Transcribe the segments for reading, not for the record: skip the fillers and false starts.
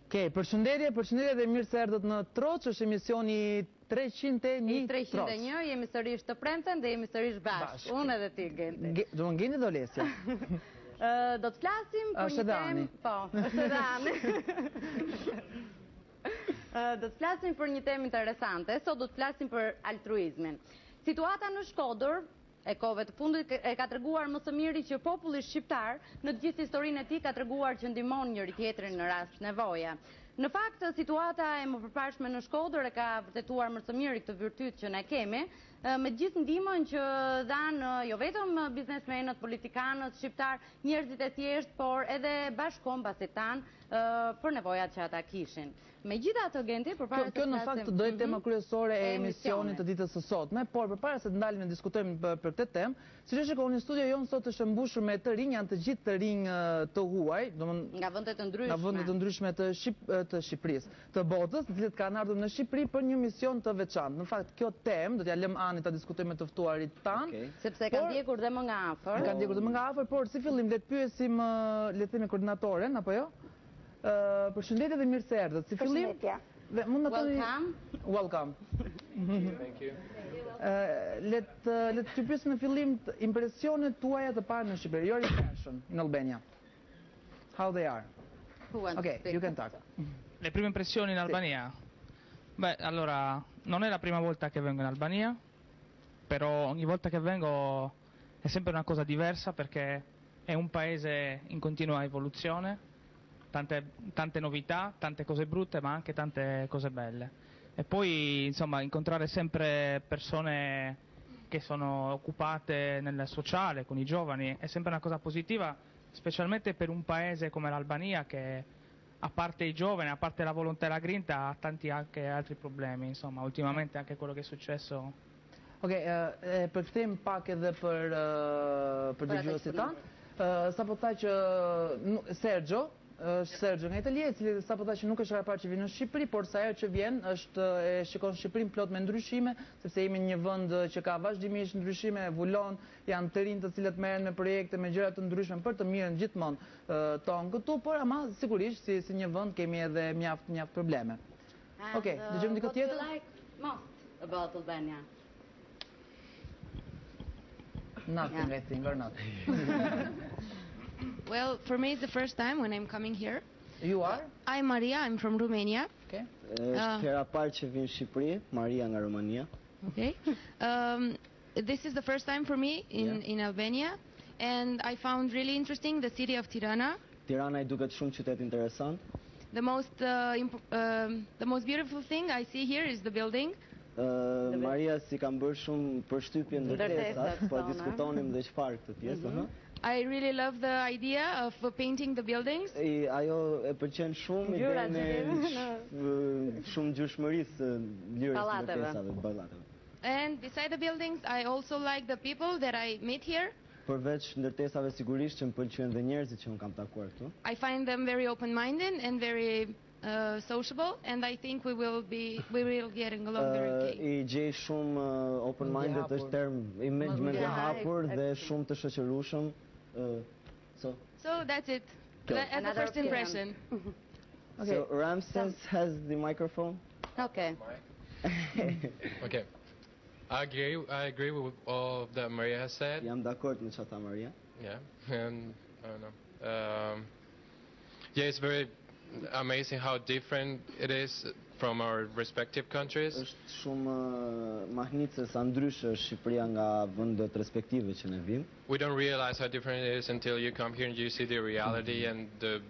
Okej, përshëndetje dhe mirë se erdhët në Troç, është emisioni 301 Troç. 301, jemi sërish të premten dhe jemi sërish bashkë. Unë edhe ti, Genti. Do më Genti do Lesja? Do të flasim për një temë... Po, është edhe Ani. Do të flasim për një temë interesante, sot do të flasim për altruizmin. Situata në Shkodër e kohëve të fundit e ka treguar më së miri që populli shqiptar në të gjithë historinë e tij ka treguar që ndihmon njëri tjetrin në rast nevoje. Në fakt, situata e mëpërpashme në Shkodër e ka vërtetuar më së miri këtë virtyt që ne kemi, me gjithë ndihmën që dhanë jo vetëm biznesmenët, politikanët shqiptar, njerëzit e thjeshtë, por edhe bashkëkombësit tanë për nevojat që ata kishin. Megjithatë, Genti, përpara Kjo në fakt do jetë tema kryesore e emisionit të ditës së sotme, por përpara se të ndalim të diskutojmë për këtë temë, siç e shikoni në studio jonë sot është mbushur me të rinj, janë të gjithë të rinj të huaj, domethënë nga vende të ndryshme. Nga vende të ndryshme të Shqipërisë, të botës, të cilët kanë ardhur në Shqipëri për një mision të veçantë. Në fakt, kjo temë do t'ja lëm Ani ta diskutojmë me të ftuarit tanë. Sepse kanë ndjekur dhe më nga afër. Kanë ndjekur dhe më nga afër, por si fillim le të pyesim le të themi koordinatoren apo jo? Përshëndetje dhe mirë se erdhët. Si fillim? Dhe mund na thoni welcome. Thank you. Le të pyesim në fillim impresionet tuaja të parë në Shqipëri, your impression in Albania. How they are? Ok, you can talk. Le prime impressioni in Albania? Beh, allora, non è la prima volta che vengo in Albania, però ogni volta che vengo è sempre una cosa diversa perché è un paese in continua evoluzione, tante novità, tante cose brutte, ma anche tante cose belle. E poi, insomma, incontrare sempre persone che sono occupate nel sociale, con i giovani, è sempre una cosa positiva, specialmente per un paese come l'Albania che, a parte i giovani, a parte la volontà e la grinta, ha tanti anche altri problemi, insomma, ultimamente anche quello che è successo. Ok, përkthejmë pak edhe për dëgjuesit tanë. Sapo tha që Sergio nga Italia, i cili sapo tha që nuk është herë parë që vjen në Shqipëri, por sa herë që vjen e shikon Shqipërinë plot me ndryshime, sepse jemi një vend që ka vazhdimisht ndryshime, evulon, janë të rinj të cilët merren me projekte me gjëra të ndryshme për të mirën gjithmonë tonë këtu, por ama sigurisht si një vend kemi edhe mjaft probleme. Okej, dëgjojmë diçka tjetër? What do you like most about Albania? Nothing, I think, or nothing. Well, for me it's the first time when I'm coming here. You are? I'm Maria, I'm from Romania. Okay. Është hera parë që vin në Shqipëri, Maria nga Romania. Okay. This is the first time for me in Albania, and I found really interesting the city of Tirana. Tirana I duket shumë qytet interesant. The most beautiful thing I see here is the building. Maria si kam bërë shumë përshtypje ndërtesat, po diskutonim dhe çfarë këtë pjesë, I really love the idea of painting the buildings. Ajo e pëlqen shumë idenë shumë ngjyrshmërisë lirës ndërtesave, ballateve. And beside the buildings, I also like the people that I meet here. Përveç ndërtesave sigurisht që më pëlqejnë dhe njerëzit që unë kam takuar këtu. I find them very open-minded and very sociable, and I think we will getting along very okay. I gjej shumë open-minded është term i mendje hapur dhe shumë të shoqërueshëm. So that's it. As a first impression. Okay. So Ramses has the microphone. Okay. Okay. I agree with all that Maria has said. Jam dakord me çfarë tha Maria. Yeah. And I don't know. Yeah, it's very amazing how different it is from our respective countries. Është shumë mahnitse sa ndryshe është Shqipëria nga vendet respektive që ne vim. We don't realize how different it is until you come here and you see the reality and the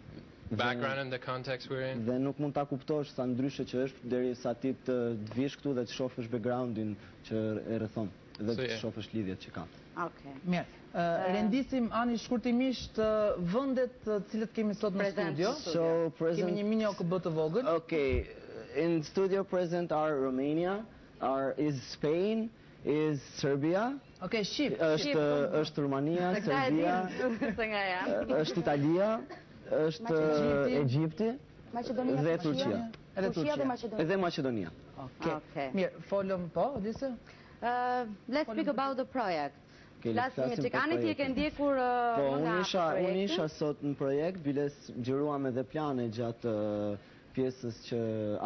background and the context we're in. Dhe nuk mund ta kuptosh sa ndryshe që është derisa ti të vish këtu dhe të shohësh backgroundin që e rrethon dhe të shohësh lidhjet që ka. Okay. Mirë. Rendisim Ani shkurtimisht vendet të cilët kemi sot në studio. Kemi një mini OKB të vogël. Okay. In studio present are Romania, is Spain, is Serbia. Okay, Shqip. Është Rumania, Serbia. Është Italia, është Egjipti dhe Turqia. Edhe Maqedonia. Okay. Mirë, folëm po, dise? Let's speak about the project. Flasim që Ani ti e ke ndjekur Po, unë isha sot në projekt, biles gjëruam edhe plane gjatë pjesës që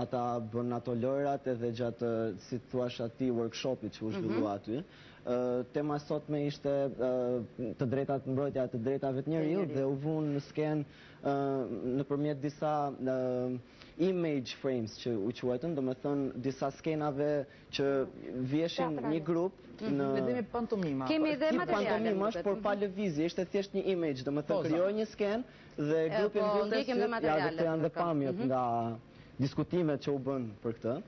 ata bën ato lojrat edhe gjatë, si thuash ati, workshopit që u zhvillua aty. Tema sotme ishte të drejtat mbrojtja të drejtave të njeriut dhe u vun në skenë nëpërmjet disa image frames që u quajtën, do me thënë disa skenave që vjeshin një grup në... Vedemi pantomima. Kemi edhe materiale. Pantomimash, por pa lëvizje, ishte thjesht një image, do me thënë krijoj një skenë dhe grupi mbylltes këto janë dhe pamjet nga diskutimet që u bën për këtë.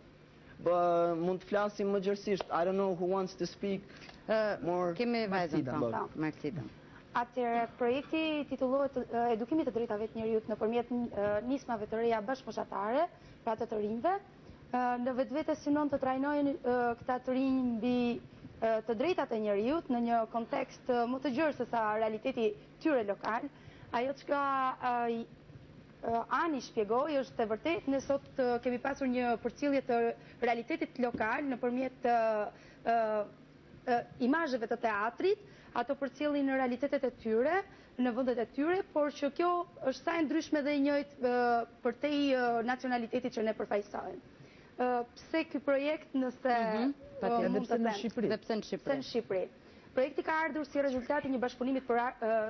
Mund të flasim më gjërësisht. I don't know who wants to speak more. Kemi vajzën tonë. Marksida. Atëherë, projekti titullohet Edukimi të drejtave të njeriut nëpërmjet nismave të reja bashkëmoshatare, pra të rinjve. Në vetvete synon të trajnojnë këta të rinj mbi të drejtat e njeriut në një kontekst më të gjerë se sa realiteti tyre lokal. Ajo që Ani shpjegoi është e vërtet, ne sot kemi pasur një përcjellje të realitetit lokal nëpërmjet imazheve të teatrit, ato përcjellin në realitetet e tyre, në vendet e tyre, por që kjo është sa e ndryshme dhe e njëjtë përtej nacionalitetit që ne përfaqësojmë. Pse ky projekt nëse mund të them? Pse në Shqipëri? Projekti ka ardhur si rezultat i një bashkëpunimi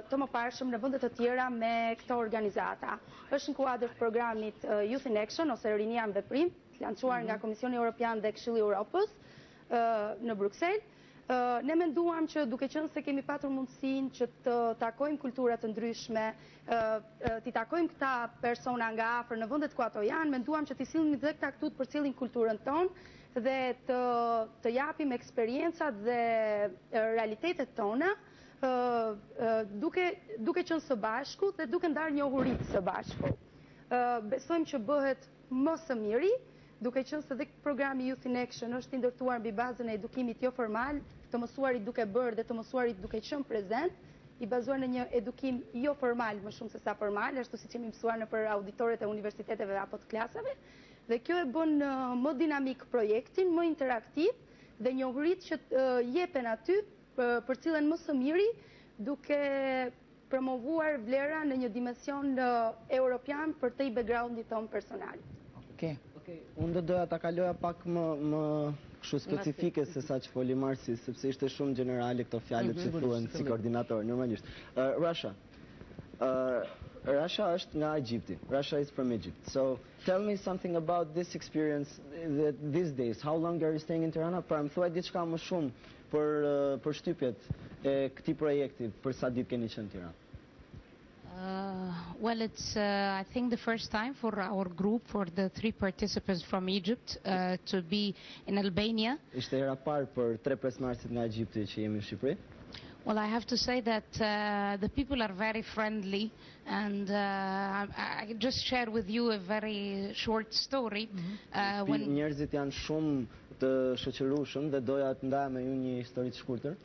të mëparshëm në vende të tjera me këto organizata. Është në kuadër të programit Youth in Action ose Rinia në Veprim, lançuar nga Komisioni Evropian dhe Këshilli i Europës në Bruksel. Ne menduam që duke qenë se kemi patur mundësinë që të takojmë kultura të ndryshme, t'i takojmë këta persona nga afër në vendet ku ato janë, menduam që t'i sillim dhe këta këtu të përcjellin kulturën tonë dhe të japim eksperiencat dhe realitetet tona duke qenë së bashku dhe duke ndarë njohuritë së bashku. Besojmë që bëhet më së miri, duke qenë se dhe programi Youth in Action është i ndërtuar mbi bazën e edukimit jo formal, të mësuarit duke bërë dhe të mësuarit duke qenë prezent, i bazuar në një edukim jo formal më shumë se sa formal, ashtu siç jemi mësuar në për auditoret e universiteteve apo të klasave. Dhe kjo e bën më dinamik projektin, më interaktiv dhe njohuritë që jepen aty përcillen më së miri duke promovuar vlera në një dimension europian për te i backgroundit ton personal. Unë do doja ta kaloja pak më kështu specifike se sa që foli Marsi, sepse ishte shumë generale këto fjalët që thuhen si koordinator, normalisht. Russia është nga Egjipti. Russia is from Egypt. So tell me something about this experience these days. How long are you staying in Tirana? Pra më thuaj diçka më shumë për shtypjet e këtij projekti, për sa ditë keni qenë në Tiranë? Well, it's I think the first time for our group, for the 3 participants from Egypt, to be in Albania. Ishte hera parë për 3 pjesëmarrësit nga Egjipti që jemi në Shqipëri. Well, I have to say that the people are very friendly, and I just share with you a very short story. Njerëzit janë shumë të shoqërueshëm dhe doja të ndaja me ju një histori të shkurtër.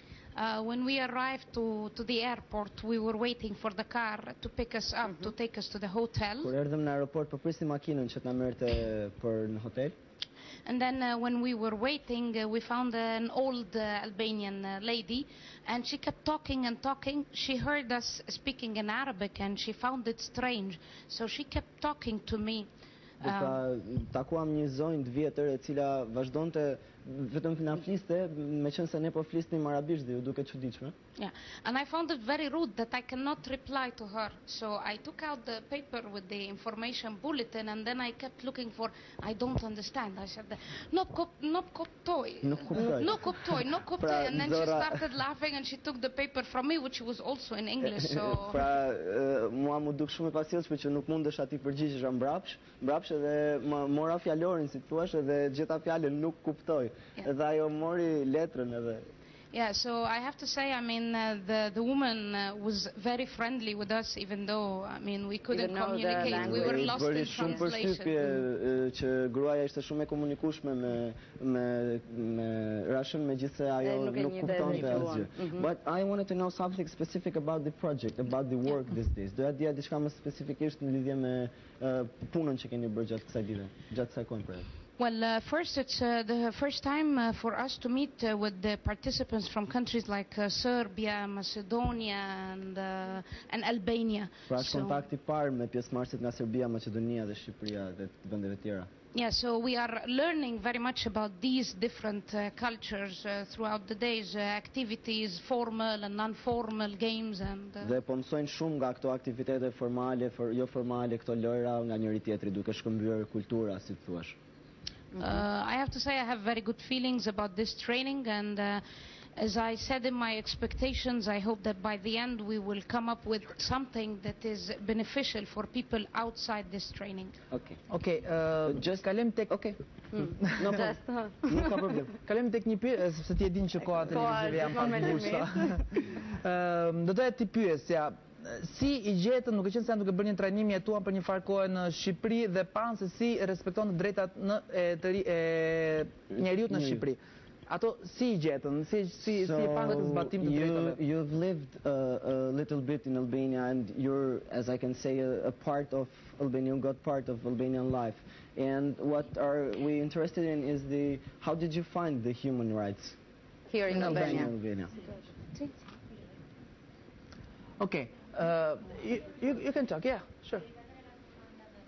When we arrived to the airport, we were waiting for the car to pick us up, to take us to the hotel. Kur erdhëm në aeroport, prisnim makinën që na merrte për në hotel. And then when we were waiting, we found an old Albanian lady, and she kept talking and talking. She heard us speaking in Arabic, and she found it strange. So she kept talking to me. Takuam një zonjë të vjetër e cila vazhdonte vetëm na fliste, meqense ne po flisnim arabisht dhe ju duket çuditshme. Yeah, and I found it very rude that I cannot reply to her. So I took out the paper with the information bulletin, and then I kept looking for, I don't understand. I said, no koptoj, and then she started laughing and she took the paper from me, which was also in English. So mua më duk shumë e pasjellshme që nuk mundesh ati përgjigjesh mbrapsht dhe më mora fjalorin, si thua, dhe gjeta fjalën nuk kuptoj. Edhe ajo mori letrën edhe. Yeah, so I have to say, I mean, the woman was very friendly with us, even though, I mean, we couldn't communicate. We were lost in translation. Që gruaja ishte shumë e komunikueshme me Russian, megjithse ajo nuk kuptonte asgjë. But I wanted to know something specific about the project, about the work these days. Doja dija diçka më specifikisht në lidhje me punën që keni bërë gjatë kësaj dite, gjatë kësaj kohë. Well, first, it's the first time for us to meet with the participants from countries like Serbia, Macedonia, and Albania. Pra është kontakti i parë me pjesëmarrësit nga Serbia, Maqedonia dhe Shqipëria dhe vendeve tjera. Yeah, so we are learning very much about these different cultures throughout the days, activities, formal and non-formal games, and. Dhe po mësojnë shumë nga këto aktivitete formale, jo formale, këto lojra nga njëri tjetri, duke shkëmbyer kultura, si thua. I have to say I have very good feelings about this training, and as I said in my expectations, I hope that by the end we will come up with something that is beneficial for people outside this training. Okay. Okay, Just kalim tek Okay. No problem. Nuk ka problem. Kalim tek një pyetje, sepse ti e din që koha televizive janë pas bursa. Do doja ti pyesja, si i gjetën, duke qenë se janë duke bërë një trajnim, jetuan për një farë kohë në Shqipëri dhe panë se si respekton të drejtat e njeriut në Shqipëri. Ato si i gjetën, si e panë këtë zbatim të drejtave? You've lived a little bit in Albania, and you're, as I can say, a part of Albania, you got part of Albanian life. And what are we interested in is how did you find the human rights Here in Albania. Okay, you can talk, yeah, sure.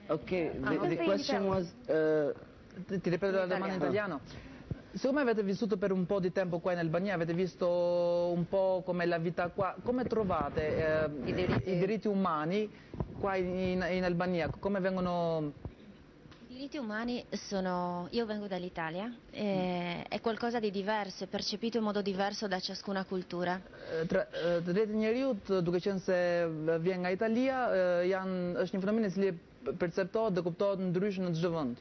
Okay, the question was... Ti ripeto la domanda in italiano. Siccome avete vissuto per un po' di tempo qua in Albania, avete visto un po' come la vita qua, come trovate i diritti umani qua in Albania? Come vengono... I diritti umani sono... Io vengo dall'Italia, è qualcosa di diverso, è percepito in modo diverso da ciascuna cultura. Të drejtë njeriut, duke qenë se vjen nga Italia, është një fenomen i cili perceptohet dhe kuptohet ndryshe në çdo vend.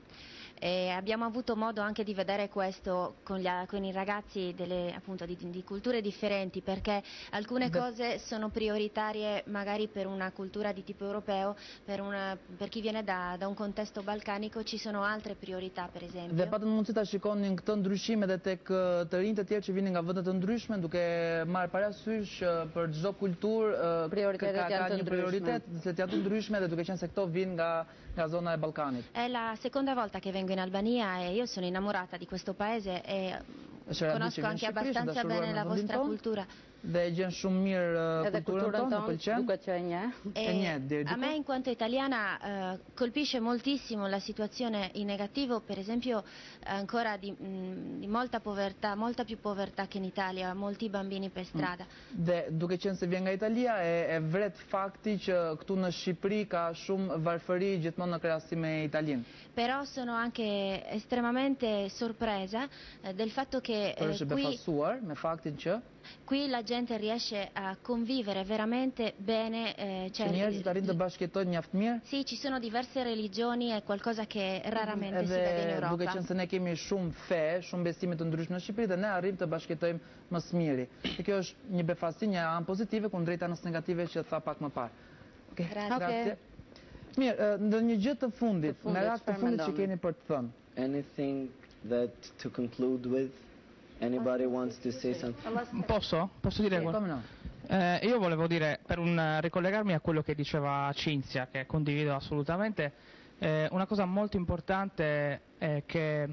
E abbiamo avuto modo anche di vedere questo con i ragazzi appunto, di culture differenti, perché alcune cose sono prioritarie magari per una cultura di tipo europeo, per chi viene da un contesto balcanico ci sono altre priorità, per esempio. Dhe patën mundësi ta shikonin këtë ndryshime edhe tek të rinjtë të tjerë që vinin nga vende të ndryshme, duke marrë parasysh për çdo kulturë ka një prioritet, se janë të ndryshme dhe duke qenë se këto vinë nga zona e Ballkanit. È la seconda volta che vengo in Albania e io sono innamorata di questo paese e conosco anche abbastanza bene la vostra cultura. Dhe gjen shumë mirë kulturën tonë, pëlqen. Duket që e njeh. A me in quanto italiana colpisce moltissimo la situazione in negativo, per esempio ancora di molta povertà, molta più povertà che in Italia, molti bambini per strada. Dhe duke qenë se vjen nga Italia, e vret fakti që këtu në Shqipëri ka shumë varfëri gjithmonë në krahasim me Italinë. Però sono anche estremamente sorpresa del fatto che Është befasuar me faktin që qui la gente riesce a convivere veramente bene. Që njerëzit arrin të bashkëjetojnë mjaft mirë. Sì, ci sono diverse religioni, è qualcosa che raramente si vede in Europa. Duke qenë se ne kemi shumë fe, shumë besime të ndryshme në Shqipëri dhe ne arrim të bashkëjetojmë më së miri. Dhe kjo është një befasi, një anë pozitive kundrejt anës negative që tha pak më parë. Okej, grazie. Mirë, ndonjë gjë të fundit, merak të fundit që keni për të thënë. Anything that to conclude with? Anybody wants to say something? Posso dire qualcosa? Io volevo dire, per ricollegarmi a quello che diceva Cinzia, che condivido assolutamente, una cosa molto importante è che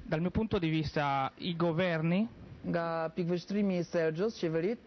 dal mio punto di vista i governi, nga pikëvështrimi i Sergjos, qeverit,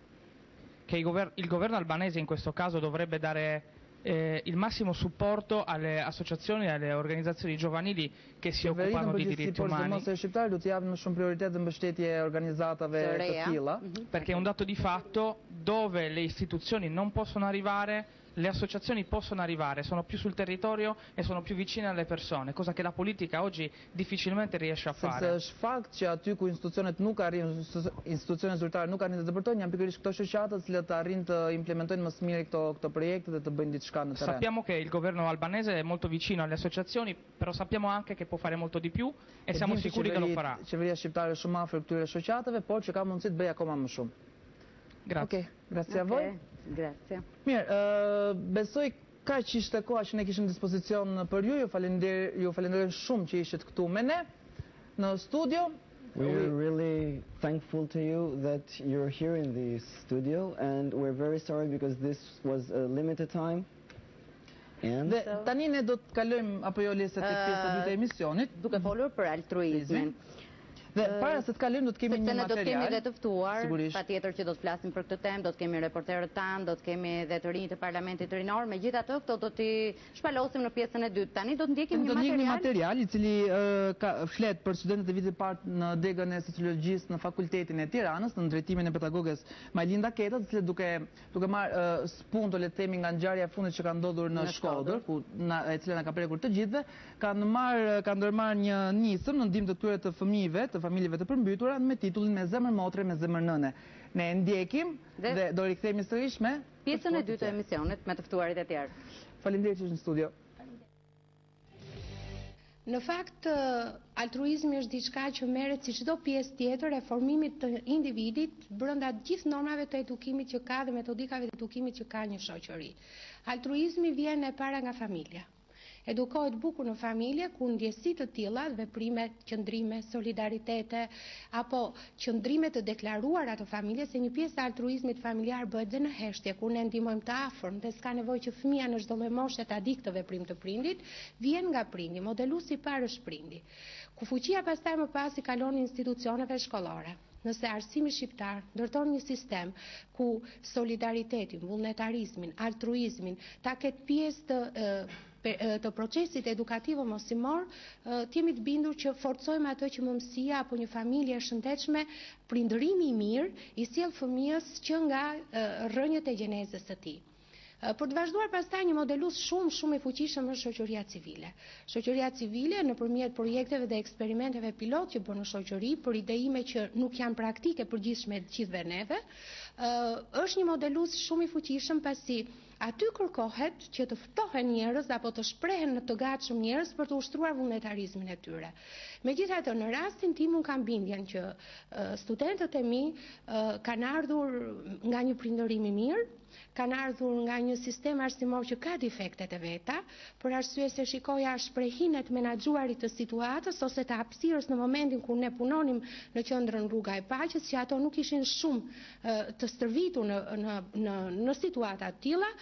che il governo albanese in questo caso dovrebbe dare il massimo supporto alle associazioni e alle organizzazioni giovanili che si occupano di diritti umani. Shqiptarë do të japin më shumë prioritet dhe mbështetje organizzatave të tilla, perché è un dato di fatto, dove le istituzioni non possono arrivare, le associazioni possono arrivare, sono più sul territorio e sono più vicine alle persone, cosa che la politica oggi difficilmente riesce a fare. Sepse është fakt që aty ku institucionet nuk arrin, institucionet zyrtare nuk arrin të depërtojnë, janë pikërisht këto shoqata të cilat arrin të implementojnë më së miri këto projekte dhe të bëjnë diçka në terren. Sappiamo che il governo albanese è molto vicino alle associazioni, però sappiamo anche che può fare molto di più e siamo sicuri che lo farà. Qeveria shqiptare është shumë afër këtyre shoqatave, por që ka mundësi të bëjë akoma më shumë. Grazie. Okej, grazie a voi. Grazie. Mirë, besoj kaq ishte koha që ne kishim dispozicion për ju. Ju falenderoj shumë që ishit këtu me ne në studio. We're really thankful to you that you're here in the studio, and we're very sorry because this was a limited time. Dhe tani ne do të kalojmë apo jo Lesa tek pjesa e dytë e emisionit, duke folur për altruizmin. Dhe para se të kalojmë do të kemi një material. Do të kemi dhe të ftuar, sigurisht. patjetër që do të flasim për këtë temë, do të kemi reporterët tanë, do të kemi dhe të rinjtë të Parlamentit Rinor, megjithatë këto do t'i shpalosim në pjesën e dytë. Tani do të ndjekim një material i cili flet për studentët e vitit parë në degën e sociologjisë në Fakultetin e Tiranës, në drejtimin e pedagoges Majlinda Keta, të cilët duke marrë spunto le të themi nga ngjarja e fundit që ka ndodhur në Shkodër, e cila na ka prekur të gjithëve, kanë ndërmarrë një nisëm në ndihmë të këtyre të fëmijëve, të familjeve të përmbytura me titullin Me zemër motre, me zemër nëne. Ne e ndjekim dhe do rikthehemi sërish me pjesën e dytë të emisionit me të ftuarit e tjerë. Faleminderit që është në studio. Në fakt, altruizmi është diçka që merret si çdo pjesë tjetër e formimit të individit brenda gjithë normave të edukimit që ka dhe metodikave të edukimit që ka një shoqëri. Altruizmi vjen e para nga familja. Edukohet bukur në familje ku ndjesi të tilla, veprime, qëndrime, solidaritete apo qëndrime të deklaruara të familjes, se një pjesë e altruizmit familjar bëhet dhe në heshtje, ku ne ndihmojmë të afërm dhe s'ka nevojë që fëmia në çdo lloj moshe ta di këtë veprim të prindit, vjen nga prindi, modeluesi i parë është prindi. Ku fuqia pastaj më pas i kalon institucioneve shkollore. Nëse arsimi shqiptar ndërton një sistem ku solidaritetin, vullnetarizmin, altruizmin ta ketë pjesë të procesit edukativ mosimor, t'jemi të bindur që forcojmë ato që mëmësia apo një familje e shëndetshme, prindërimi i mirë i sjell fëmijës që nga rrënjët e gjenezës së tij. Për të vazhduar pastaj një modelus shumë i fuqishëm është shoqëria civile. Shoqëria civile nëpërmjet projekteve dhe eksperimenteve pilot që bën në shoqëri për ideime që nuk janë praktike përgjithshme të gjithëve neve, është një modelus shumë i fuqishëm pasi aty kërkohet që të ftohen njerëz apo të shprehen në të gatshëm njerëz për të ushtruar vullnetarizmin e tyre. Megjithatë, në rastin tim unë kam bindjen që studentët e mi kanë ardhur nga një prindërim i mirë, kanë ardhur nga një sistem arsimor që ka defektet e veta, për arsye se shikoja shprehinë të menaxhuarit të situatës ose të hapësirës në momentin kur ne punonim në qendrën Rruga e Paqes, që ato nuk ishin shumë të stërvitur në situata të tilla,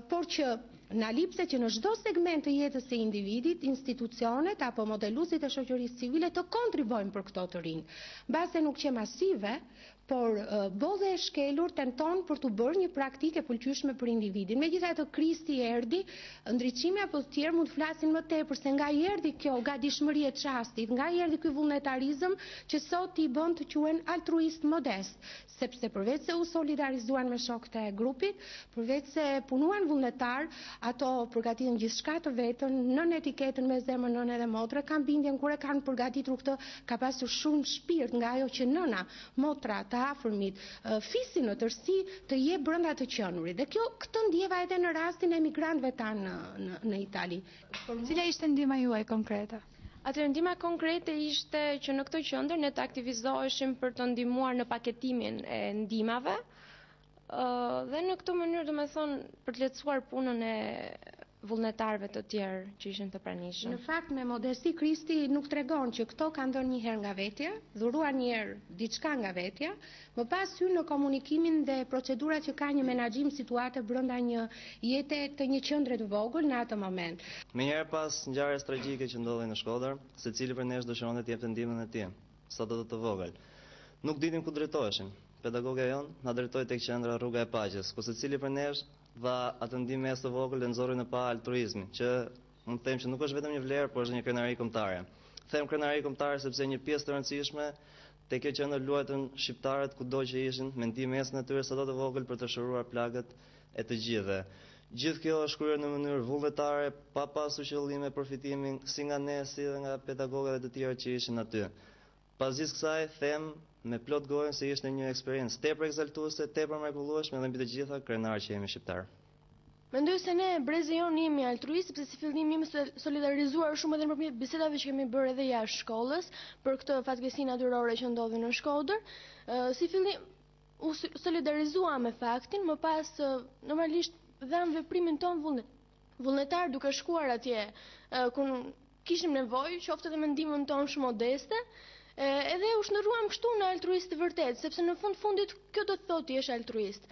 por që na lipse që në çdo segment të jetës së individit, institucionet apo modeluesit e shoqërisë civile të kontribojnë për këto të rinj. Mbase nuk që masive, por bodhe e shkelur tenton për të bërë një praktike pëlqyeshme për individin. Megjithatë Krishti erdhi, ndriçimi apo të tjerë mund të flasin më tepër se nga i erdhi kjo gatishmëri e çastit, nga i erdhi ky vullnetarizëm që sot i bën të quhen altruist modest, sepse përveç se u solidarizuan me shokët e grupit, përveç se punuan vullnetar, ato përgatitën gjithçka të vetën nën etiketën me zemër nënë dhe motre, kanë bindjen kur e kanë përgatitur këtë, ka pasur shumë shpirt nga ajo që nëna, motra, të afërmit, fisin në tërësi të jep brenda të qenurit. Dhe këtë ndjeva edhe në rastin e emigrantëve tanë në Itali. Cila ishte ndihma juaj konkrete? Atëherë ndihma konkrete ishte që në këtë qendër ne të aktivizoheshim për të ndihmuar në paketimin e ndihmave dhe në këtë mënyrë domethënë për të lehtësuar punën e vullnetarëve të tjerë që ishin të pranishëm. Në fakt me modesti Krishti nuk tregon që këto kanë dhënë një herë nga vetja, dhuruan një herë diçka nga vetja, më pas hyn në komunikimin dhe procedurat që ka një menaxhim situate brenda një jete të një qendre të vogël në atë moment. Menjëherë pas ngjarjes tragjike që ndodhi në Shkodër, secili prej nesh dëshironte të jepte ndihmën e tij, sado të vogël. Nuk dinim ku drejtoheshim. Pedagogja jon na drejtoi tek qendra Rruga e Paqes, ku secili prej nesh dha atë ndihmë mes të vogël dhe nxorri në pa altruizmin, që mund të them që nuk është vetëm një vlerë, por është një krenari kombëtare. Them krenari kombëtare sepse një pjesë të rëndësishme te kjo qendër luajtën shqiptarët kudo që ishin, me ndihmë mesën e tyre sado të vogël për të shëruar plagët e të gjithëve. Gjithë kjo është kryer në mënyrë vullnetare, pa pasur qëllime përfitimin si nga ne si dhe nga pedagogët e të tjerë që ishin aty. Pas gjithë kësaj them me plot gojën se ishte një eksperiencë tepër egzaltuese, tepër mrekullueshme dhe mbi të gjitha krenar që jemi shqiptar. Mendoj se ne brezi jon jemi altruist sepse si fillim jemi solidarizuar shumë edhe nëpërmjet bisedave që kemi bërë edhe jashtë shkollës për këtë fatkeqësi natyrore që ndodhi në Shkodër. Si fillim u solidarizuam me faktin, më pas normalisht dham veprimin ton vullnetar duke shkuar atje ku kishim nevojë, qoftë edhe me ndihmën tonë shumë modeste. Edhe u shndërruam kështu në altruist të vërtet, sepse në fundit kjo do të thotë ti je altruist.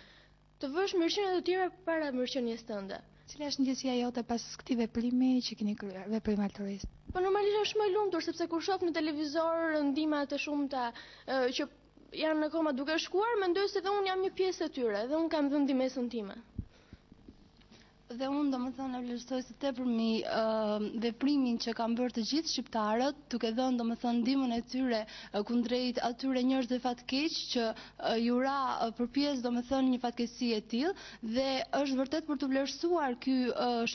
Të vësh mirëqenien e të tjerë para mirëqenies tënde. Cila është ndjesia jote pas këtij veprimi që keni kryer, veprim altruist? Po normalisht është më i lumtur sepse kur shoh në televizor ndihma të shumta që janë akoma duke shkuar, mendoj se dhe unë jam një pjesë e tyre dhe unë kam dhënë ndihmën time. Dhe unë domethënë e vlerësoj së tepërmi veprimin që kanë bërë të gjithë shqiptarët, duke dhënë domethënë ndihmën e tyre kundrejt atyre njerëzve fatkeq që ju ra përpjes domethënë një fatkeqësi e tillë dhe është vërtet për të vlerësuar ky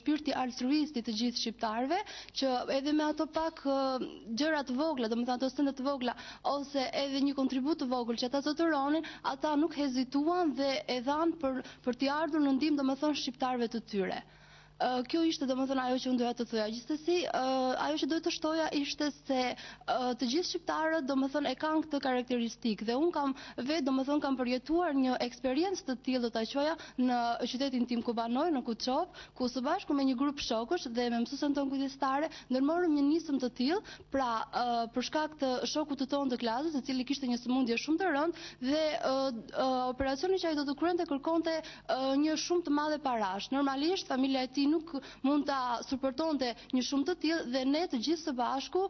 shpirti altruist i të gjithë shqiptarëve që edhe me ato pak gjëra të vogla, domethënë ato stende të vogla ose edhe një kontribut të vogël që ata zotëronin, ata nuk hezituan dhe e dhanë për t'i ardhur në ndihmë domethënë shqiptarëve të tyre. Kjo ishte domethënë ajo që unë doja të thoja. Gjithsesi, ajo që doja të shtoja ishte se të gjithë shqiptarët domethënë e kanë këtë karakteristikë dhe unë kam vetë domethënë kam përjetuar një eksperiencë të tillë do ta quaja në qytetin tim ku banoj, në Kuçov, ku së bashku me një grup shokësh dhe me mësuesen tonë kujdestare ndërmorëm një nisëm të tillë, pra për shkak të shokut të tonë të klasës, i cili kishte një sëmundje shumë të rëndë dhe operacioni që ai do të kryente kërkonte një shumë të madhe parash. Normalisht familja e tij nuk mund ta suportonte një shumë të tillë dhe ne të gjithë së bashku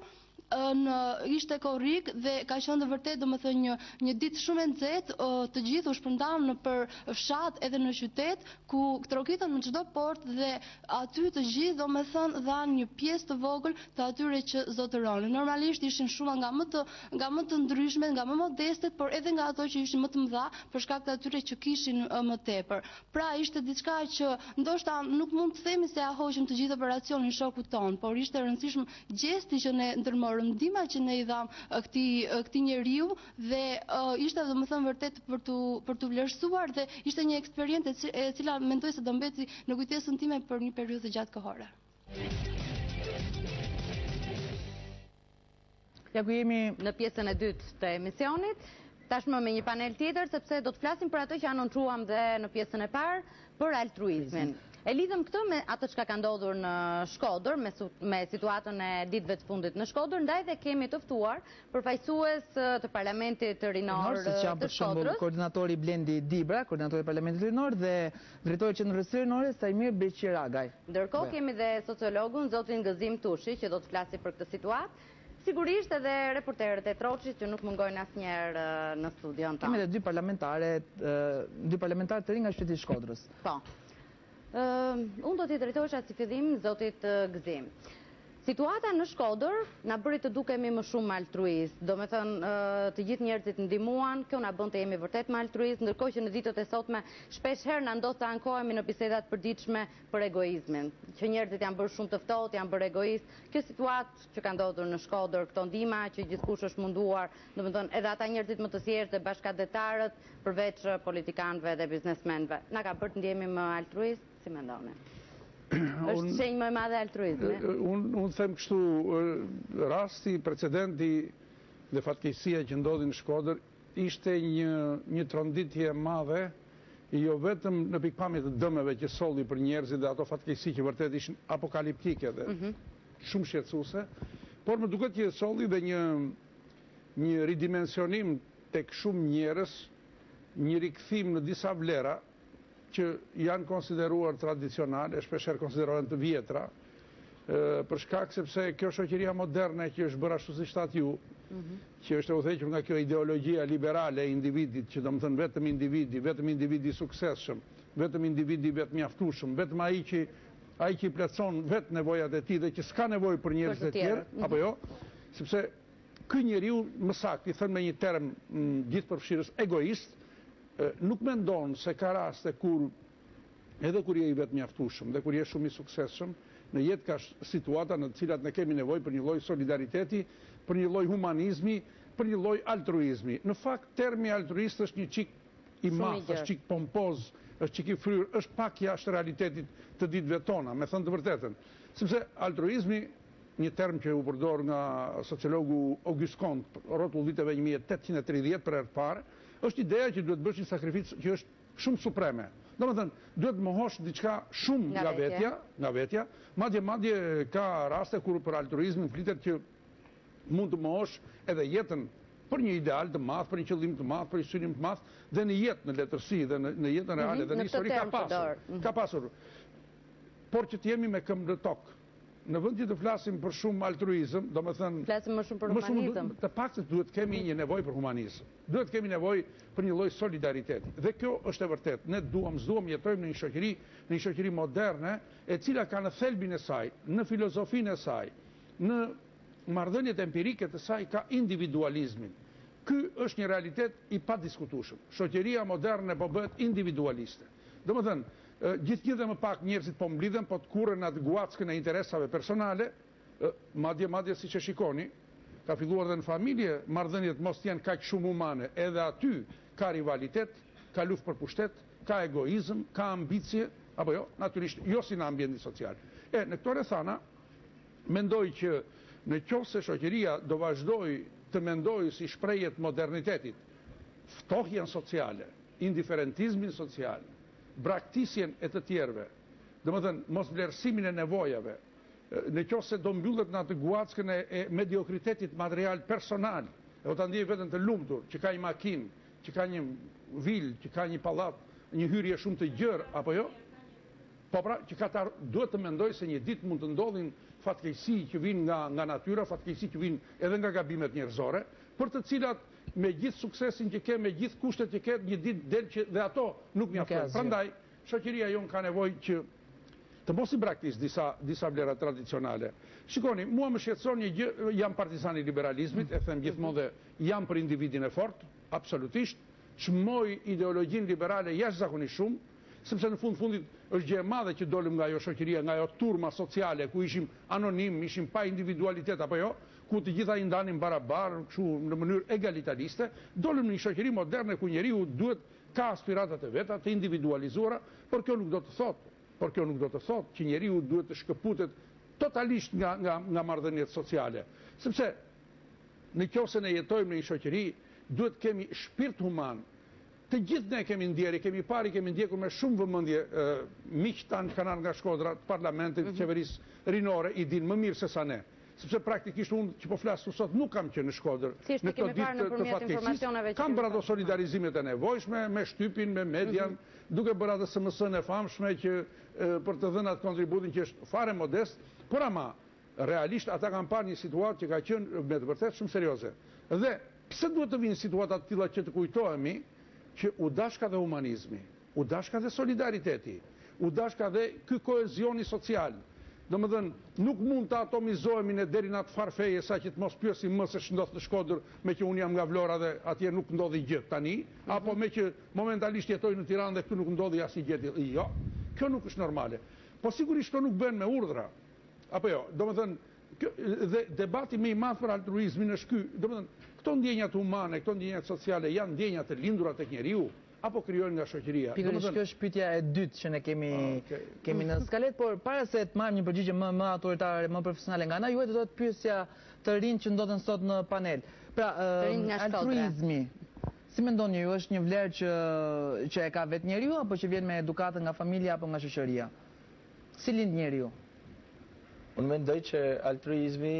ishte korrik dhe ka qenë vërtet domethënë një ditë shumë e nxehtë, të gjithë u shpërndam në për fshat edhe në qytet ku trokitën në çdo portë dhe aty të gjithë domethënë dhanë një pjesë të vogël të atyre që zotëronin. Normalisht ishin shumë nga më të ndryshmet, nga më modestet, por edhe nga ato që ishin më të mëdha për shkak të atyre që kishin më tepër. Pra ishte diçka që ndoshta nuk mund të themi se ja hoqëm të gjithë operacionin shokut ton, por ishte e rëndësishme gjesti që ne ndërmorëm, ndihma që ne i dham këtij njeriu dhe ishte domethënë vërtet për tu vlerësuar dhe ishte një eksperiencë e cila mendoj se do mbeti në kujtesën time për një periudhë gjatë kohore. Ja ku jemi në pjesën e dytë të emisionit, tashmë me një panel tjetër sepse do të flasim për ato që anoncruam dhe në pjesën e parë për altruizmin. E lidhëm këtë me atë që ka ndodhur në Shkodër, me situatën e ditëve të fundit në Shkodër, ndaj dhe kemi të ftuar përfaqësues të Parlamentit Rinor të Shkodrës. Koordinatori Blendi Dibra, koordinatori Parlamentit Rinor dhe drejtori qendrës së Rinore Sajmir Beqiragaj. Ndërkohë kemi dhe sociologun zotin Gëzim Tushi që do të flasi për këtë situatë. Sigurisht edhe reporterët e Troçit që nuk mungojnë asnjëherë në studion tonë. Kemi edhe dy parlamentarë të rinj nga qyteti i Shkodrës. Po. Unë do t'i drejtohesha si fillim zotit Gëzim. Situata në Shkodër na bëri të dukemi më shumë altruist, do me thënë të gjithë njerëzit ndihmuan, kjo na bën të jemi vërtet më altruist, ndërkohë që në ditët e sotme shpesh herë na ndodh të ankohemi në bisedat përditshme për egoizmin, që njerëzit janë bërë shumë të ftohtë, janë bërë egoist. Kjo situatë që ka ndodhur në Shkodër, këto ndihma që gjithkusht është munduar, do me thënë edhe ata njerëzit më të thjeshtë dhe bashkëdetarët, përveç politikanëve dhe biznesmenëve, na ka bërë të ndjehemi më altruist, si mendoni? Është shenjë më e madhe altruizmi? Unë them kështu, rasti, precedenti dhe fatkeqësia që ndodhi në Shkodër ishte një tronditje e madhe, jo vetëm në pikpamje të dëmeve që solli për njerëzit dhe ato fatkeqësi që vërtet ishin apokaliptike dhe shumë shqetësuese, por më duket që solli dhe një ridimensionim tek shumë njerëz, një rikthim në disa vlera që janë konsideruar tradicionale, shpesher konsiderohen të vjetra, për shkak sepse kjo shoqëria moderne që është bërë ashtu siç thatë ju, që është e udhëhequr nga kjo ideologjia liberale e individit, që do të thënë vetëm individi i suksesshëm, vetëm individi vetë mjaftueshëm, vetëm ai që i plotson vetë nevojat e tij dhe që s'ka nevojë për njerëz të tjerë, apo jo? Sepse ky njeriu më saktë, i thënë me një term gjithëpërfshirës, egoist, nuk mendon se ka raste kur edhe kur je i vetë mjaftueshëm dhe kur je shumë i suksesshëm, në jetë ka situata në të cilat ne kemi nevojë për një lloj solidariteti, për një lloj humanizmi, për një lloj altruizmi. Në fakt termi altruist është një çik i madh, është çik pompoz, është çik i fryrë, është pak jashtë realitetit të ditëve tona, me thënë të vërtetën. Sepse altruizmi, një term që u përdor nga sociologu Auguste Comte, rrotull viteve 1830 për herë të parë, është ideja që duhet bësh një sakrificë që është shumë supreme. Domethënë, duhet mohosh diçka shumë nga vetja, madje ka raste kur për altruizmin flitet që mund të mohosh edhe jetën për një ideal të madh, për një qëllim të madh, për një synim të madh, dhe në jetë, në letërsi, dhe në jetën reale, dhe në histori ka pasur. por që të jemi me këmbë në tokë. Në vend që të flasim për shumë altruizëm, do më thënë... Flasim më shumë për humanizëm. Të paktën duhet kemi një nevojë për humanizëm. Duhet kemi nevojë për një lloj solidariteti. Dhe kjo është e vërtetë. Ne s'duam jetojmë në një shoqëri moderne, e cila ka në thelbin e saj, në filozofinë e saj, në marrëdhëniet empirike të saj ka individualizmin. Ky është një realitet i padiskutueshëm. Shoqëria moderne po bëhet individualiste. Domethënë, gjithë dhe më pak njerëzit po mblidhen, po të kurren atë guackën e interesave personale, madje si që shikoni, ka filluar dhe në familje, marrëdhëniet mos janë kaq shumë humane, edhe aty ka rivalitet, ka luftë për pushtet, ka egoizëm, ka ambicie, apo jo, natyrisht, jo si në ambientin social. Në këto rrethana, mendoj që në qoftë se shoqëria do vazhdoj të mendojë si shprehje të modernitetit, ftohjen sociale, indiferentizmin social, braktisjen e të tjerëve, domethënë mos vlerësimin e nevojave, në qoftë se do mbyllet në atë guackën e mediokritetit material personal, e o ta ndjej veten të lumtur, që ka një makinë, që ka një vilë, që ka një pallat, një hyrje shumë të gjerë, apo jo? Po pra, që duhet të mendoj se një ditë mund të ndodhin fatkeqësi që vijnë nga natyra, fatkeqësi që vijnë edhe nga gabimet njerëzore, për të cilat me gjithë suksesin që ke, me gjithë kushtet që ke, një ditë del që dhe ato nuk mjaftojnë. Prandaj, shoqëria jonë ka nevojë që të mos i braktis disa vlera tradicionale. Shikoni, mua më shqetëson një gjë, jam partizan i liberalizmit, e them gjithmonë dhe jam për individin e fortë, absolutisht, çmoj ideologjinë liberale jashtëzakonisht shumë, sepse në fundit është gjë e madhe që dolim nga ajo shoqëria, nga ajo turma sociale ku ishim anonim, ishim pa individualitet apo jo, ku të gjitha i ndanim barabar, kështu në mënyrë egalitariste, dolim në një shoqëri moderne ku njeriu duhet ka aspiratat e veta, të individualizuara, por kjo nuk do të thotë që njeriu duhet të shkëputet totalisht nga marrëdhëniet sociale, sepse në qoftë se ne jetojmë në një shoqëri, duhet kemi shpirt human. Të gjithë ne kemi ndjeri, kemi ndjekur me shumë vëmendje miq tanë që kanë nga Shkodra, të parlamentit, të qeverisë rinore, i dinë më mirë se sa ne. Sepse praktikisht unë që po flas sot nuk kam qenë në Shkodër. Në këto ditë të fatkeqësisë, kam bërë ato solidarizimet e nevojshme me shtypin, me median, duke bërë atë SMS-n e famshme që për të dhënë atë kontributin që është fare modest, por ama realisht ata kanë parë një situatë që ka qenë me të vërtetë shumë serioze. Dhe pse duhet të vinë situata të tilla që të kujtohemi që u dashka dhe humanizmi, u dashka dhe solidariteti, u dashka dhe ky kohezioni social. Domethënë, nuk mund të atomizohemi ne deri në atë farfeje sa që të mos pyesim më se ç'ndodh në Shkodër, me që unë jam nga Vlora dhe atje nuk ndodhi gjë tani, apo me që momentalisht jetoj në Tiranë dhe këtu nuk ndodhi asnjë gjë. Jo, kjo nuk është normale. Po sigurisht kjo nuk bën me urdhra. Apo jo, domethënë dhe debati më i madh për altruizmin është ky. Domethënë, këto ndjenjat humane, këto ndjenjat sociale janë ndjenja të lindura tek njeriu apo krijojnë nga shoqëria? Pikërisht kjo është pyetja e dytë që ne kemi në skalet, por para se të marrim një përgjigje më autoritare, më profesionale nga ana juaj, do të pyesja të rinj që ndodhen sot në panel. Pra, altruizmi, si mendoni ju, është një vlerë që e ka vetë njeriu apo që vjen me edukatën nga familja apo nga shoqëria? Si lind njeriu? Unë mendoj që altruizmi,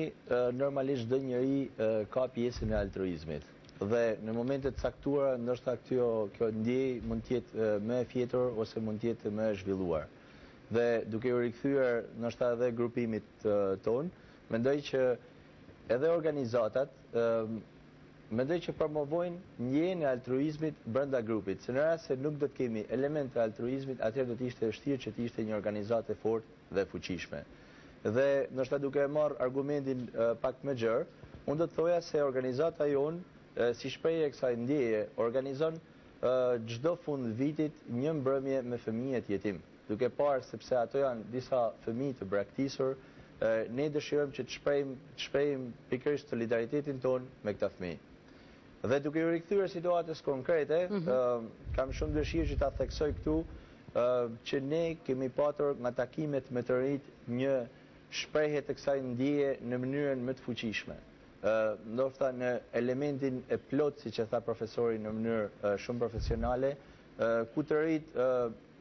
normalisht çdo njeri ka pjesën e altruizmit. Dhe në momentet caktuara, ndoshta kjo ndjej mund të jetë më e fjetur ose mund të jetë më e zhvilluar. Dhe duke u rikthyer ndoshta edhe grupimit ton, mendoj që edhe organizatat mendoj që promovojnë ndjenjën e altruizmit brenda grupit. Se në rast se nuk do të kemi element të altruizmit, atëherë do të ishte vështirë që të ishte një organizatë e fortë dhe fuqishme. Dhe ndoshta duke marrë argumentin pak më gjerë, unë do të thoja se organizata jonë si shprehje e kësaj ndjeje, organizon çdo fund vitit një mbrëmje me fëmijët jetim. Duke parë sepse ato janë disa fëmijë të braktisur, ne dëshirojmë që të shprehim pikërisht solidaritetin ton me këta fëmijë. Dhe duke u rikthyer situatës konkrete, kam shumë dëshirë që ta theksoj këtu që ne kemi patur nga takimet me të rinjt një shprehje të kësaj ndjeje në mënyrën më të fuqishme. Ndoshta në elementin e plot, siç e tha profesori, në mënyrë shumë profesionale, ku të rinjt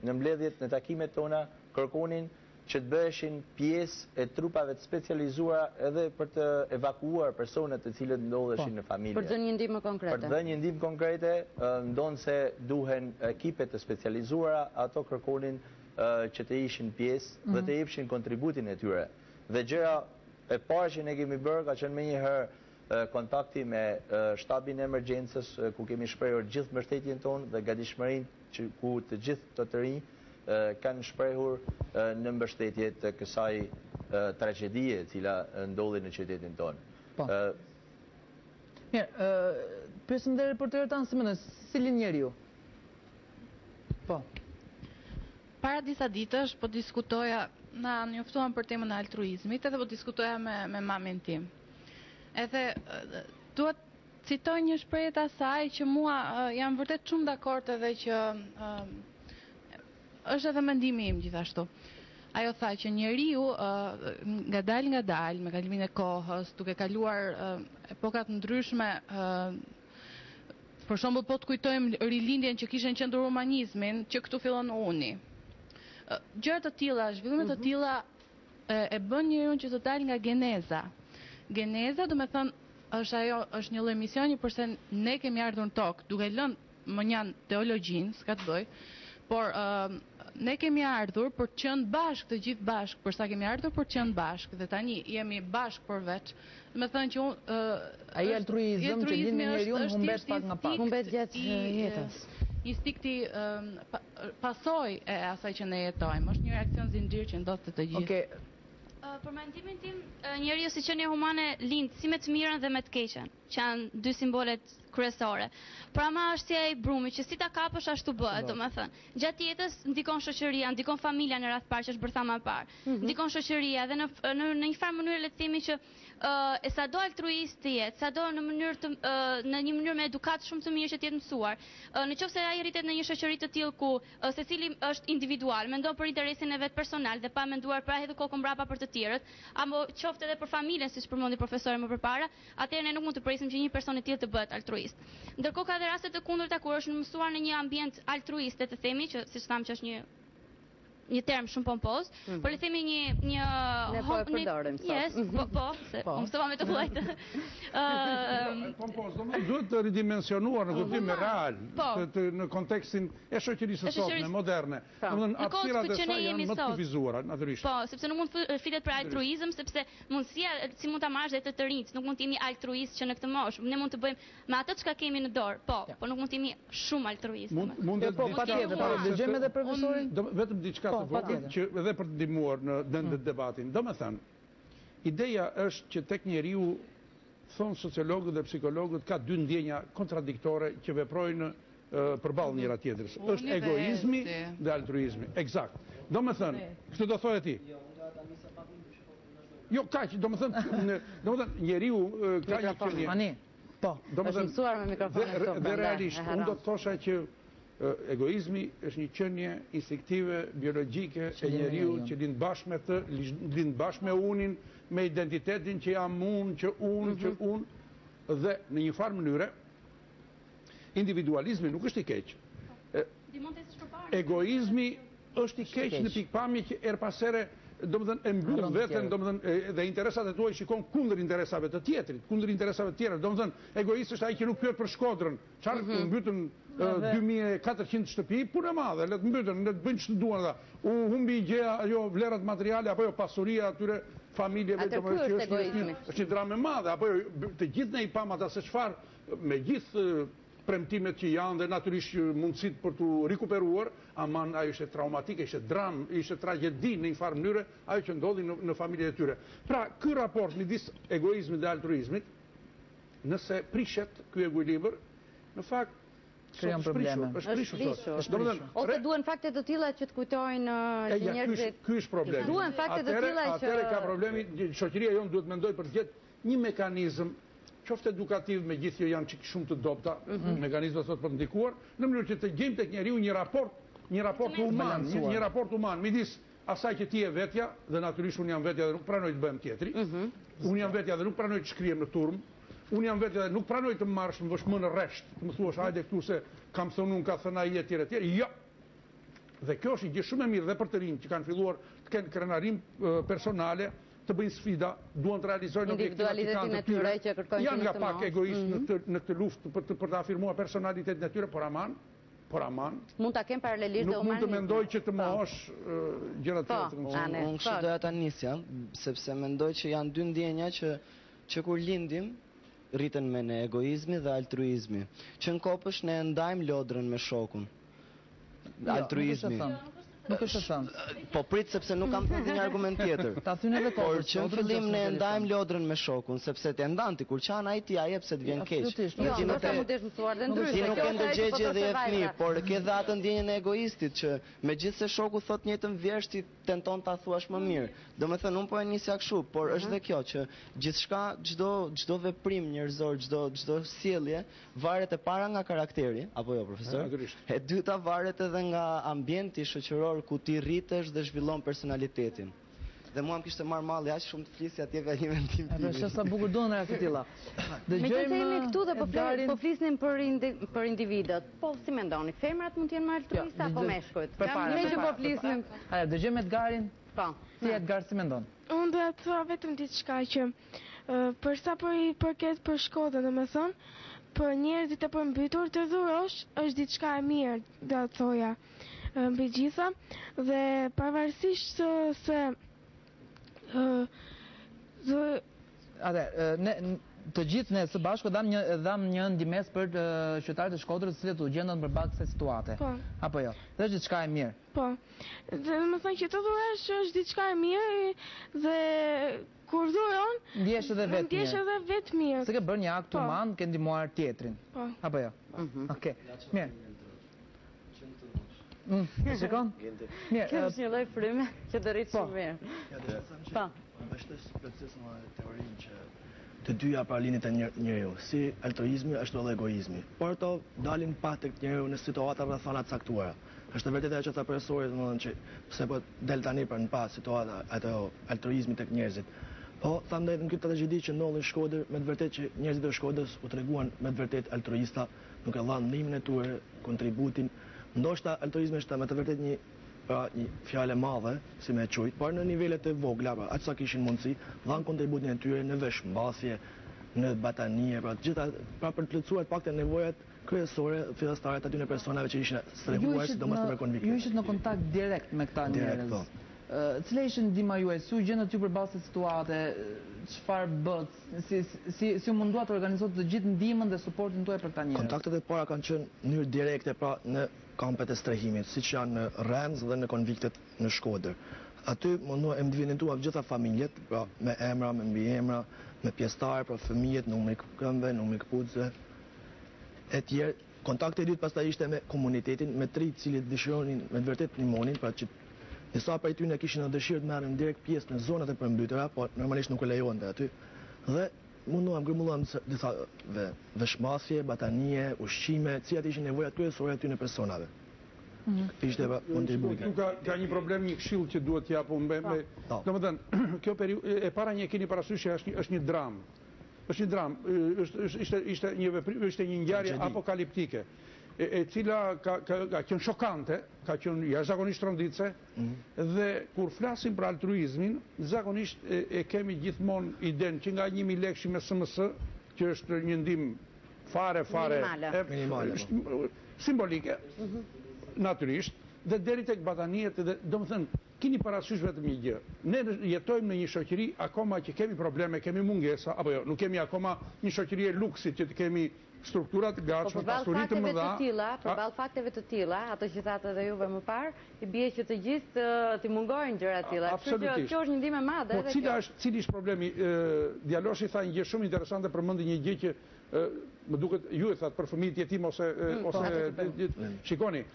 në mbledhjet, në takimet tona kërkonin që të bëheshin pjesë e trupave të specializuara edhe për të evakuuar personat të cilët ndodheshin në familje. Për të dhënë një ndihmë konkrete. Për të dhënë një ndihmë konkrete, ndonse duhen ekipe të specializuara, ato kërkonin që të ishin pjesë dhe të jepshin kontributin e tyre. Dhe gjëra e parë që ne kemi bërë ka qenë menjëherë kontakti me shtabin e emergjencës, ku kemi shprehur gjithë mbështetjen tonë dhe gatishmërinë ku të gjithë të rinj kanë shprehur në mbështetje të kësaj tragedie e cila ndodhi në qytetin tonë. Mirë, pyesim dhe reporterët tanë, si mendon, si lind njeriu? Po. Para disa ditësh po diskutoja, na njoftuan për temën e altruizmit, edhe po diskutoja me mamin tim. Edhe duhet citoj një shprehje të asaj që mua jam vërtet shumë dakord edhe që është edhe mendimi im gjithashtu. Ajo tha që njeriu nga dal me kalimin e kohës, duke kaluar epokat ndryshme, për shembull po të kujtojmë rilindjen që kishte në qendër humanizmin, që këtu fillon uni. Gjëra të tilla, zhvillime të tilla e bën njeriu që të dalë nga geneza. Geneza, do me thënë, është një lloj misioni përse ne kemi ardhur në tokë, duke lënë mënjan teologjinë, s'ka të bëj, por ne kemi ardhur për të qenë bashkë, të gjithë bashkë, përsa kemi ardhur për të qenë bashkë, dhe tani jemi bashkë përveç. Do me thënë që ai altruizëm që lind me njeriu humbet pak nga pak. Humbet gjatë jetës. Instikti pasoj e asaj që ne jetojmë. Është një reakcion zinxhir që ndodh të gjithë. Për mendimin tim, njeriu si qenie humane lind si me të mirën dhe me të keqen, që janë dy simbolet kryesore. Pra ma është si ai brumi, që si ta kapësh ashtu bëhet, do me thënë. Gjatë jetës ndikon shoqëria, ndikon familja në radh parë, që është bërtha më parë. Ndikon shoqëria dhe në një farë mënyrë le të themi që e sado altruist të jetë, sado në një mënyrë me edukat shumë të mirë që të jetë mësuar. Në qoftë se ai rritet në një shoqëri të tillë ku secili është individual, mendon për interesin e vet personal dhe pa menduar pra hedhë kokën mbrapa për të tjerët, apo qoftë edhe për familjen, siç përmendi profesori më përpara, atëherë ne nuk mund të presim që një person i tillë të bëhet altruist. Ndërkohë ka dhe raste të kundërta kur është mësuar në një ambient altruiste, të themi, që siç thamë që është një term shumë pompoz, por le themi një ne po e përdorim sot. Yes, po, se mësova me të vëllait. Pompoz, duhet të ridimensionuar në kuptim real, në kontekstin e shoqërisë sotme, moderne. Domethënë aftësirat e saj janë më të kufizuara, natyrisht. Po, sepse nuk mund të flitet për altruizëm, sepse mundësia si mund ta marrësh dhe të rinjt, nuk mund të jemi altruist që në këtë moshë. Ne mund të bëjmë me atë çka kemi në dorë, po nuk mund të jemi shumë altruist. Mund të dëgjojmë edhe profesorin. Vetëm diçka që edhe për të ndihmuar në debatin. Do me thënë, ideja është që tek njeriu, thonë sociologët dhe psikologët, ka dy ndjenja kontradiktore që veprojnë përballë njëra tjetrës. Është egoizmi dhe altruizmi. Eksakt. Do me thënë, këtë do thoje ti? Jo, kaq, do me thënë, njeriu ka një qenie. Po, është mësuar me mikrofonin. Dhe realisht, unë do të thosha që egoizmi është një qenie instinktive, biologjike e njeriu që lind bashkë me të, lind bashkë me unin, me identitetin që jam unë, që unë, dhe në një farë mënyre, individualizmi nuk është i keq. Egoizmi është i keq në pikpamje që erpasere domethënë e mbyll veten, domethënë dhe interesat e tuaj shikon kundër interesave të tjetrit, kundër interesave të tjera. Domethënë egoist është ai që nuk pyet për Shkodrën. Çfarë mbytën 2400 shtëpi, punë e madhe, le të mbytën, le të bëjnë ç'të duan ata. U humbi gjëja, ajo vlerat materiale apo jo pasuria atyre familjeve që është një dramë e madhe, apo jo të gjithë ne i pam ata se çfarë me gjithë premtimet që janë dhe natyrisht mundësit për të rikuperuar, aman ajo ishte traumatike, ishte dram, ishte tragedi në një farë mënyre, ajo që ndodhi në familjet e tyre. Pra, ky raport midis egoizmit dhe altruizmit, nëse prishet ky ekuilibër, në fakt krijon probleme. Ose duhen fakte të tilla që të kujtojnë që njerëzit. Ky është problemi. Duhen fakte të tilla që atëherë ka problemi, shoqëria jonë duhet mendoj për të gjetë një mekanizëm qoftë edukativ, me gjithë që janë shumë të dobta, mekanizma sot për ndikuar, në mënyrë që të gjejmë tek njeriu një raport human, midis asaj që ti je vetja, dhe natyrisht unë jam vetja dhe nuk pranoj të bëhem tjetri, unë jam vetja dhe nuk pranoj të shkrijem në turm, unë jam vetja dhe nuk pranoj të marrësh më vëshmë në resht, të më thuash hajde këtu se kam thënë unë, ka thënë ai etj etj. Jo. Dhe kjo është një gjë shumë e mirë dhe për të rinj që kanë filluar të kenë krenarim personale, të bëjnë sfida, duan të realizojnë individualitetin e tyre që kërkojnë janë nga pak egoist në këtë luftë për të afirmuar personalitetin e tyre, por aman, por aman. Mund ta kem paralelisht dhe Nuk mund të mendoj që të mohosh gjëra të tjera. Unë kështu doja ta nisja, sepse mendoj që janë dy ndjenja që kur lindim rriten me në egoizmi dhe altruizmi. Që në kopësh ne ndajmë lodrën me shokun. Altruizmi. Nuk është të thënë. Po prit sepse nuk kam thënë një argument tjetër. Ta thënë edhe Por që në fillim ne ndajmë lodrën me shokun, sepse të ndanti, kur qana ai ti a jep se të vjen keq. Jo, ndoshta mund të jesh mësuar dhe ndryshe. Ti nuk e ndërgjegje dhe e fëmijë, por ke dhe atë ndjenjën e egoistit që megjithse shoku thot njëjtën vjesht ti tenton ta thuash më mirë. Domethënë unë po e nisja kështu, por është dhe kjo që gjithçka, çdo veprim njerëzor, çdo sjellje varet e para nga karakteri, apo jo profesor? E dyta varet edhe nga ambienti shoqëror ku ti rritesh dhe zhvillon personalitetin. Dhe mua më kishte marrë malli aq shumë të flisja atje ka një mendim tim. Edhe sa bukur duan raste të tilla. Megjithëse jemi këtu dhe po flisnim për individët. Po si mendoni, femrat mund të jenë më altruista apo meshkujt? Ne që po flisnim. Dëgjojmë Edgarin. Po. Si Edgar si mendon? Unë do të thua vetëm diçka që për sa përket për Shkodrën, domethënë, për njerëzit e përmbytur të dhurosh është diçka e mirë, do të thoja. Mbi gjitha dhe pavarësisht se të gjithë ne së bashku dham një ndihmës për qytetarët e Shkodrës të cilët u gjendën përballë kësaj situate. Apo jo? Dhe është diçka e mirë. Po. Dhe më thënë që të dhurosh është diçka e mirë dhe kur dhuron ndjesh edhe vetë mirë. Se ke bërë një akt human, ke ndihmuar tjetrin. Po. Apo jo? Okej. Mirë. Shikon? Kjo është një lloj fryme që të rritë shumë mirë. Po. Mbështes proces në teorinë që të dyja paralinit e njeriu, si altruizmi ashtu edhe egoizmi. Por ato dalin pa tek njeriu në situata rrethana të caktuara. Është vërtet ajo që tha profesori, domethënë që pse po del tani për në pa situata ato altruizmi tek njerëzit. Po, thamë në këtë tragjedi që ndodhi në Shkodër, me të vërtet që njerëzit e Shkodrës u treguan me të vërtet altruista, nuk e dhanë ndihmën e tyre, kontributin. Ndoshta altruizmi është me të vërtet një fjalë e madhe, si me quajt, por në nivelet e vogla, aq sa kishin mundësi, dhanë kontributin e tyre në veshmbasje, në batanie, pra për të plotësuar të paktën nevojat kryesore fillestare të atyre personave që ishin strehuar, sidomos për konviktin. Ju ishit në kontakt direkt me këta njerëz. Cila ishte ndihma juaj? Si u gjendët ju përballë kësaj situate? Çfarë bët? Si u mundua të organizot të gjithë ndihmën dhe suportin tuaj për këta njerëz? Kontaktet e para kanë qenë në mënyrë direkte pra në kampet e strehimit, siç janë në Renz dhe në konviktet në Shkodër. Aty mundu e evidentuar gjitha familjet, pra me emra, me mbiemra, me pjesëtarë, pra fëmijët, numri këmbëve, numri këpucëve, e tjerë. Kontakti i dytë pastaj ishte me komunitetin, me tri të cilët dëshironin me vërtet ndihmonin, pra që disa prej tyre kishin në dëshirë të marrin direkt pjesë në zonat e përmbytura, por normalisht nuk e lejonte aty. Dhe munduam grumbulluam disa veshmasje, batanie, ushqime, cilat ishin nevojat kryesore aty në personave. Ishte kontributi. Ka një problem, një këshill që duhet t'japu domethënë, kjo periudhë e para një keni parasysh që është një dramë. Është një dramë, ishte një ngjarje apokaliptike, e cila ka qenë shokante, ka qenë jashtëzakonisht rënditse, dhe kur flasim për altruizmin, zakonisht e kemi gjithmonë idenë që nga 1000 lekë me SMS, që është një ndihmë fare minimale, simbolike, natyrisht, dhe deri tek bataniet, dhe domethënë keni parasysh vetëm një gjë. Ne jetojmë në një shoqëri akoma që kemi probleme, kemi mungesa, apo jo, nuk kemi akoma një shoqëri e luksit që të kemi strukturat të gatshme, pasuri të mëdha. Përballë fakteve të tilla, ato që thatë edhe juve më parë, i bie që të gjithë të mungojnë gjëra të tilla. Absolutisht. Kjo është një ndihmë e madhe. Po cili është problemi? Djaloshi tha një gjë shumë interesante, përmendi një gjë që më duket ju e thatë për fëmijët jetim ose shikoni.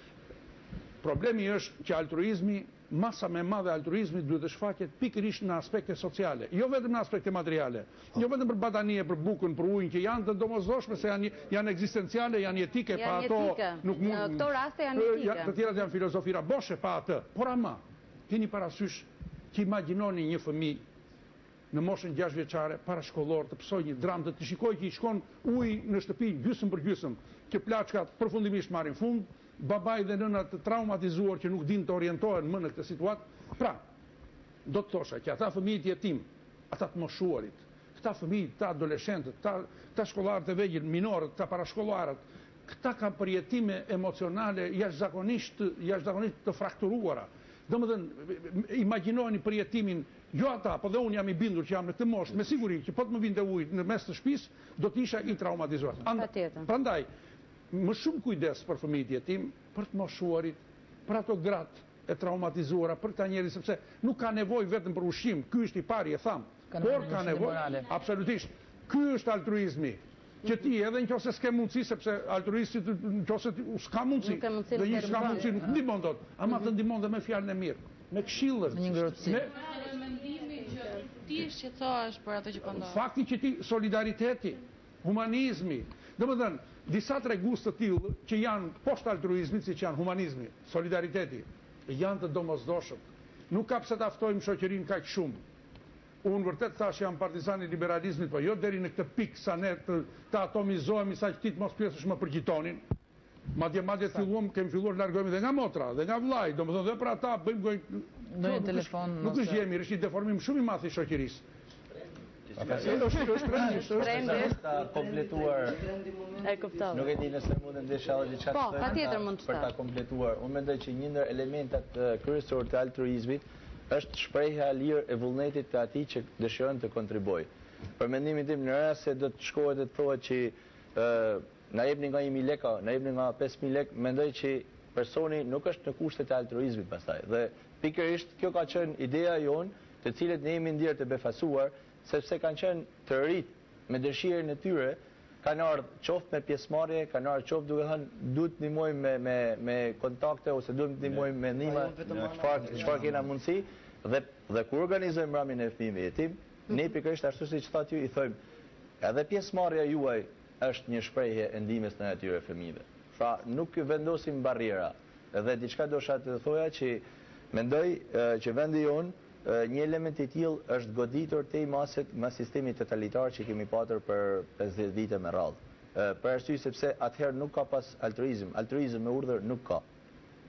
Problemi është që altruizmi, masa me madhe altruizmi duhet të shfaqet pikërisht në aspekte sociale, jo vetëm në aspekte materiale, jo vetëm për batanie, për bukën, për ujin, që janë të domosdoshme se janë ekzistenciale, janë etike, pa ato nuk mund. Në këto raste janë etike. Të tjerat janë filozofira boshe pa atë. Por ama, keni parasysh që imagjinoni një fëmijë në moshën 6 vjeçare, parashkollor, të pësoj një dramë, të shikoj që i shkon ujë në shtëpi gjysmë për gjysmë, që plaçkat përfundimisht marrin fund, babaj dhe nëna të traumatizuar që nuk din të orientohen më në këtë situatë. Pra, do të thosha që ata fëmijët jetim, ata të moshuarit, këta fëmijët, ta adoleshentët, ta shkollarët e vegjël, minorët, ta parashkollarët, këta kanë përjetime emocionale jashtëzakonisht të frakturuara. Domethënë, imagjinojeni përjetimin, jo ata, po dhe unë jam i bindur që jam në këtë moshë, me siguri që po të më vinte ujë në mes të shtëpisë, do të isha i traumatizuar. Prandaj, më shumë kujdes për fëmijët jetim, për të moshuarit, për ato gratë e traumatizuara, për këta njerëz, sepse nuk ka nevojë vetëm për ushqim, ky është i pari e tham, por ka nevojë, absolutisht, ky është altruizmi. Që ti edhe nëse s'ke mundësi, sepse altruisti nëse s'ka mundësi, dhe një s'ka mundësi nuk ndihmon dot, ama të ndihmon dhe me fjalën e mirë, me këshillën, me mendimi që ti shqetësohesh për ato që po ndodh. Fakti që ti solidariteti, humanizmi, domethënë disa tregues të tillë që janë poshtë altruizmit, siç janë humanizmi, solidariteti, janë të domosdoshëm. Nuk ka pse ta ftojmë shoqërinë kaq shumë. Unë vërtet thash jam partizani liberalizmit, po jo deri në këtë pikë sa ne të atomizohemi sa që ti të mos pjesësh më përgjitonin. Madje kemi filluar të largohemi dhe nga motra, dhe nga vllai, domethënë dhe për ata bëjmë ndonjë telefon. Nuk është gjë e mirë, është një deformim shumë i madh i shoqërisë. Ta kompletuar. E kuptoj. Nuk e di nëse mund të ndesh edhe diçka po, patjetër mund të për ta kompletuar. Unë mendoj që një ndër elementat kryesorë të altruizmit është shprehja e lirë e vullnetit të atij që dëshiron të kontribuojë. Për mendimin tim, në rast se do të shkohet dhe të thuhet që na jepni nga 1000 lekë, na jepni nga 5000 lekë, mendoj që personi nuk është në kushtet e altruizmit pastaj. Dhe pikërisht kjo ka qenë ideja jonë, të cilët ne jemi ndjerë të befasuar, sepse kanë qenë të rritë me dëshirën e tyre, kanë ardhur qoftë me pjesëmarrje, kanë ardhur qoftë duke thënë duhet të ndihmojmë me kontakte ose duhet të ndihmojmë me ndihmë, çfarë kena mundësi dhe kur organizojmë mbrëmjen e fëmijëve jetim, ne pikërisht ashtu siç thatë ju i thojmë edhe pjesëmarrja juaj është një shprehje e ndihmës ndaj atyre fëmijëve. Pra nuk vendosim barriera. Edhe diçka dosha të thoja që mendoj që vendi jonë një element i tillë është goditur te i maset nga sistemi totalitar që kemi patur për 50 vite me radhë. Për arsye sepse atëherë nuk ka pas altruizëm. Altruizëm me urdhër nuk ka.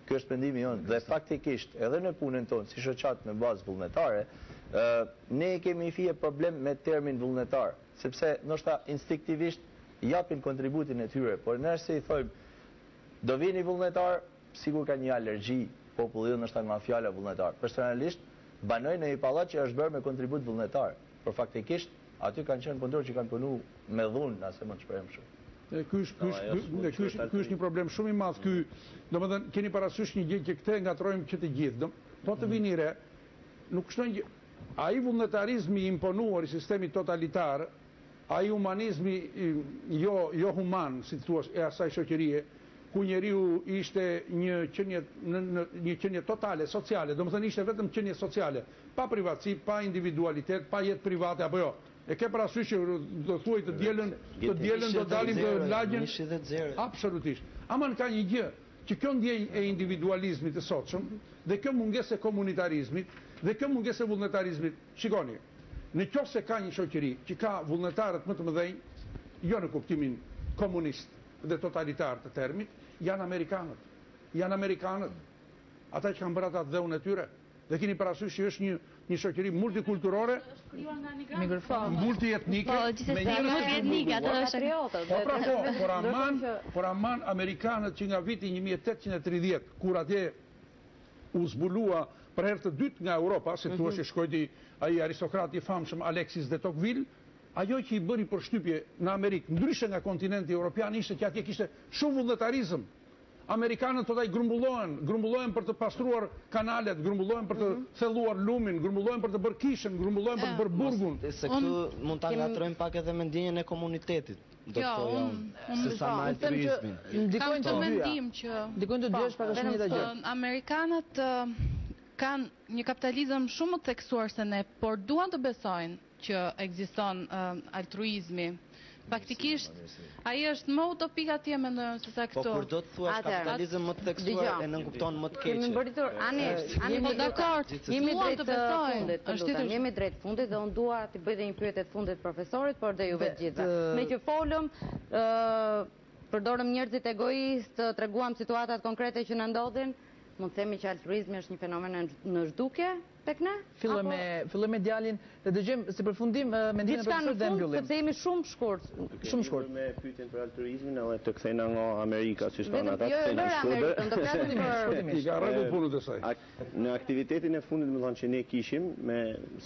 Ky është mendimi jonë dhe faktikisht edhe në punën tonë si shoqat me bazë vullnetare, ne kemi fije problem me termin vullnetar, sepse ndoshta instinktivisht japin kontributin e tyre, por nëse i thojmë do vini vullnetar, sigur ka një alergji populli ndoshta nga fjala vullnetar. Personalisht banoj në një pallat që është bërë me kontribut vullnetar, por faktikisht aty kanë qenë punëtorë që kanë punu me dhunë, nëse mund të shprehem kështu. Ky është një problem shumë i madh. Ky, domethënë, keni parasysh një gjë që këtë ngatrojmë që të gjithë. Po të vini re, nuk shton gjë. Ai vullnetarizmi imponuar i sistemit totalitar, ai humanizmi jo human, si thua, e asaj shoqërie, ku njeriu ishte një qenie totale, sociale, domethënë ishte vetëm qenie sociale, pa privatësi, pa individualitet, pa jetë private apo jo. E ke parasysh që do thuaj të dielën do dalim të lagjen. Absolutisht. Aman ka një gjë, që kjo ndjenjë e individualizmit të sotshëm dhe kjo mungesë e komunitarizmit dhe kjo mungesë e vullnetarizmit. Shikoni, në qoftë se ka një shoqëri që ka vullnetarët më të mëdhenj, jo në kuptimin komunist dhe totalitar të termit, janë amerikanët. Janë amerikanët. Ata që kanë bërë ata dheun e tyre. Dhe keni parasysh që është një shoqëri multikulturore, multietnike, me por aman amerikanët që nga viti 1830, kur atje u zbulua për herë të dytë nga Europa, si thua që shkojti ai aristokrati i famshëm Alexis de Tocqueville, ajo që i bëri përshtypje në Amerikë, ndryshe nga kontinenti evropian, ishte që atje kishte shumë vullnetarizëm. Amerikanët thotë ai grumbullohen për të pastruar kanalet, grumbullohen për të thelluar lumin, grumbullohen për të bërë kishën, grumbullohen për të bërë burgun. Se këtu mund ta ngatrojmë pak edhe me ndjenjën e komunitetit. Do të thonë se sa me altruizmin. Kam të mendim që dikojnë të dyesh pak ashtu një gjë. Amerikanët kanë një kapitalizëm shumë të theksuar se ne, por duan të besojnë që ekziston altruizmi. Faktikisht, ai është më utopik atje mendoj se sa këto. Po kur do të thuash kapitalizëm më të theksuar e nënkupton më të keq. Kemi mbërritur, ani dakord, jemi drejt fundit dhe unë dua të bëj edhe një pyetje të fundit profesorit, por dhe juve të gjitha. Me që folëm, përdorëm njerëzit egoist, treguam situatat konkrete që na ndodhin, Mund të themi që altruizmi është një fenomen në zhdukje tek ne? Filloj me djalin dhe dëgjojmë si përfundim mendimin e profesorit dhe mbyllim. Sepse jemi shumë shkurt. Shumë shkurt. Me pyetjen për altruizmin edhe të kthejna nga Amerika, siç thonë ata. Jo, Amerikën, do flasim për ka rregull punën e saj. Në aktivitetin e fundit, më thonë që ne kishim me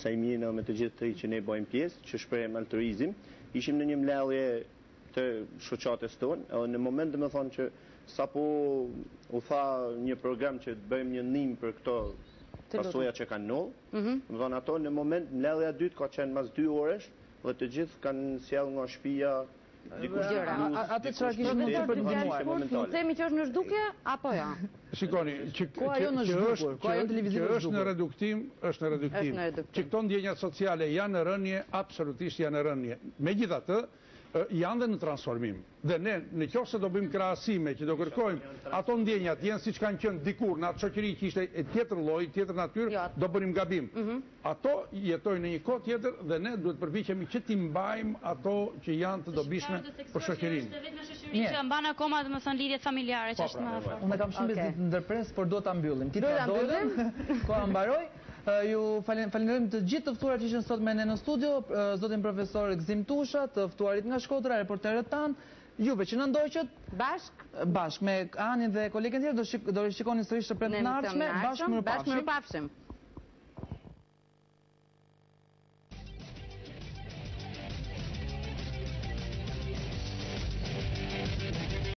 Sajmin me të gjithë të që ne bëjmë pjesë, që shprehem altruizm, ishim në një mbledhje të shoqatës tonë, edhe në moment dhe më thonë që sapo u tha një program që të bëjmë një ndihmë për këto pasoja që kanë nolë, më thonë ato në moment mbledhja dytë ka qenë mas 2 orësh dhe të gjithë kanë sjell nga shtëpia atë çfarë kishin mundësi për të ndihmuar. Mund të themi që është në zhdukje apo jo? Shikoni, që është në reduktim, që këto ndjenjat sociale janë në rënje, absolutisht janë në rënje. Megjithatë, janë dhe në transformim. Dhe ne, në qoftë se do bëjmë krahasime që do kërkojmë, ato ndjenjat jenë siç kanë qenë dikur në atë shoqëri që ishte e tjetër lloj, tjetër natyrë, do bënim gabim. Ato jetojnë në një kohë tjetër dhe ne duhet përpiqemi që t'i mbajmë ato që janë të dobishme për shoqërinë. Që mban akoma domethënë lidhjet familjare që është më afër. Unë kam shumë bezë të ndërpres, por do ta mbyllim. Ti do ta mbyllim? Koha mbaroi. Ju falenderojmë të gjithë të ftuarit që ishin sot me ne në studio, zotin profesor Gzim Tusha, të ftuarit nga Shkodra, reporterët tanë, juve që në ndoqët, bashk me Anin dhe kolegën tjerë, do rishikoni sërish të premtë në ardhshme, bashkë mirëpafshim.